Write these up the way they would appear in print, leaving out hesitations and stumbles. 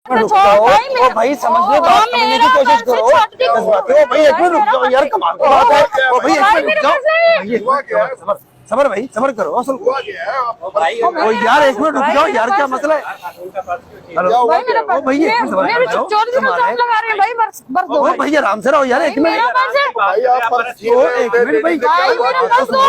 भाई समझने बात समझने की कोशिश करो। भाई एक मिनट रुक जाओ यार, कमाल की बात है। भाई एक मिनट रुक जाओ, सबर भाई सबर करो। असल वो यार एक मिनट रुक जाओ यार, क्या मसला है? हेलो भाई एक मिनट भाई आराम से रहो यार, एक मिनट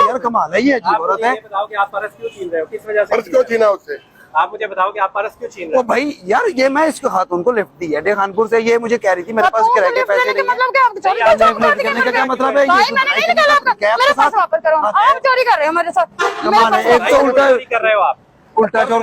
यार, कमाल है ये अजीब औरत है। बताओ कि आप पर्स क्यों छीन रहे हो, किस वजह से पर्स क्यों छीना उससे? आप मुझे बताओ कि आप पर्स क्यों छीन रहे हो? भाई यार ये मैं इसको खातून को लिफ्ट दी है डे खानपुर से, ये मुझे कह रही थी मेरे पास किराए के पैसे नहीं है। मतलब क्या करने का क्या मतलब है? भाई मैंने नहीं निकाला आपका, मेरे पास वापस करो। आप चोरी कर रहे हो मेरे साथ। कमाल है, एक तो उल्टा कर रहे हो आप, उल्टा चोर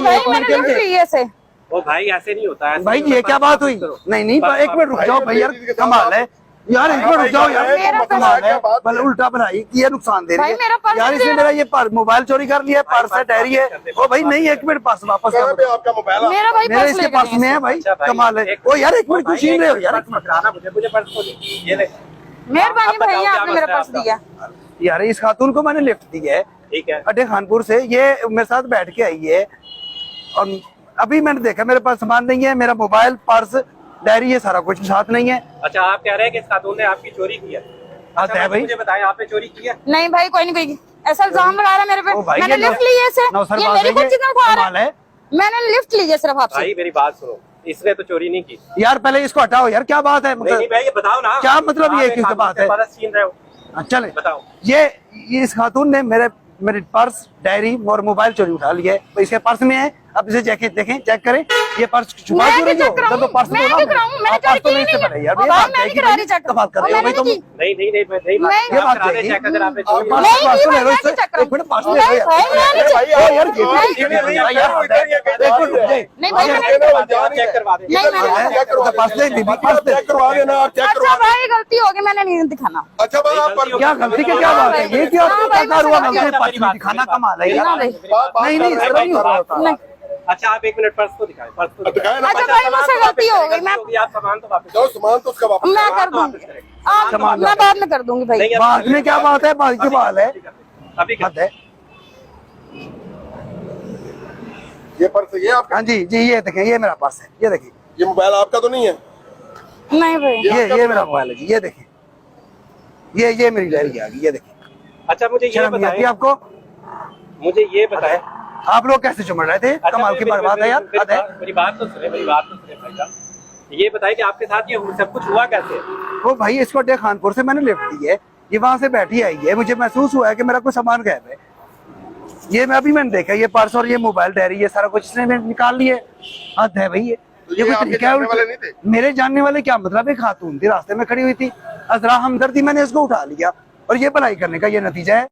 मैंने ऐसे ओ भाई ऐसे नहीं होता है भाई, ये क्या बात हुई? नहीं एक मिनट रुक जाओ भाई यार, कमाल है यार, एक मिनट रुक जाओ यार, कमाल है। भले उल्टा बनाई कि ये नुकसान दे रही है यार, इसने मेरा ये मोबाइल चोरी कर लिया, पर्स है, डायरी है। ओ भाई नहीं, एक मिनट पास वापस आपका मोबाइल मेरा इसके पास में है भाई, कमाल है। ओ यार एक मिनट, कुछ छीन रहे हो यार, एक मिनट मुझे पर्स को दे, ये ले। मेहरबानी भैया, आपने मेरा पर्स दिया यार। इस खातून को मैंने लिफ्ट दी है, ठीक है, अड्डे खानपुर से, ये मेरे साथ बैठ के आई है और अभी मैंने देखा मेरे पास सामान नहीं है, मेरा मोबाइल, पर्स, डायरी, ये सारा कुछ साथ नहीं है। अच्छा आप कह रहे हैं कि इस खातून ने आपकी चोरी की है? अच्छा भाई मुझे बताएं, आपने चोरी की है? नहीं भाई, कोई नहीं, कोई ऐसा इल्जाम लगा रहा है मेरे पे। मैंने लिफ्ट ली है इसे, ये मेरी कुछ चीजें उठा रहा है। मैंने लिफ्ट ली है सिर्फ आपसे। भाई मेरी बात सुनो, इसने तो चोरी नहीं की यार, पहले इसको हटाओ यार, क्या बात है? नहीं भाई ये बताओ ना, क्या मतलब ये किस बात है? पर्स छीन रहे हो, चले बताओ। ये इस खातून ने मेरे पर्स, डायरी और मोबाइल चोरी उठा लिया है, तो इसके पर्स में है। अब इसे देखें, चेक करें, ये पर्स छुपा क्यों रही हो? तो पर्स तो ना, पर्स तो नहीं से पड़े यार, ये बात है कि कमाल कर रहे हो भाई तुम। नहीं ये बात है, चेक अगर आपने चोरी एक मिनट पास ले लो यार, चेक करवा दे, पास ले बीबी, पास चेक करवा देना, चेक करवा अच्छा भाई गलती हो गई, मैंने नहीं दिखाना। अच्छा भाई आप क्या गलती की क्या बात है? ये क्या हुआ? दिखाना कमाल है यार। नहीं इस तरह नहीं हो रहा होता। अच्छा आप एक मिनट पर्स को दिखाएं, पर्स को दिखाएं। अच्छा भाई मुझसे गलती हो गई, मैं आप सामान तो वापस जाओ, सामान तो उसका वापस मैं कर दूंगी, मैं बाद में कर दूंगी भाई। बाद में क्या बात है? बाद की बात है, अभी बात है। ये पर्स ये आपका? हाँ जी, ये देखें, ये मेरा पर्स है, ये देखिए। ये मोबाइल आपका तो नहीं है? नहीं भाई, ये मेरा मोबाइल है जी, ये देखें। ये मेरी डायरी आ गई, ये देखिए। अच्छा मुझे ये बताइए, आपको मुझे ये बताएं, आप लोग कैसे चुमड़ रहे थे? कमाल की बात है यार। मेरी बात तो सुने भाई साहब, ये बताइए कि आपके साथ ये सब कुछ हुआ कैसे? वो भाई इसको अड्डे खानपुर से मैंने लिफ्ट दी है, ये वहां से बैठी आई है, मुझे महसूस हुआ है कि मेरा कोई सामान गायब है। ये मैंने देखा, ये पर्स और ये मोबाइल, डायरी, ये सारा कुछ इसने निकाल लिया। हद है भाई, ये कोई तरीका है? मेरे जानने वाले क्या मतलब? एक खातून थी, रास्ते में खड़ी हुई थी, अजरा हमदर्दी, मैंने इसको उठा लिया और ये भलाई करने का ये नतीजा है।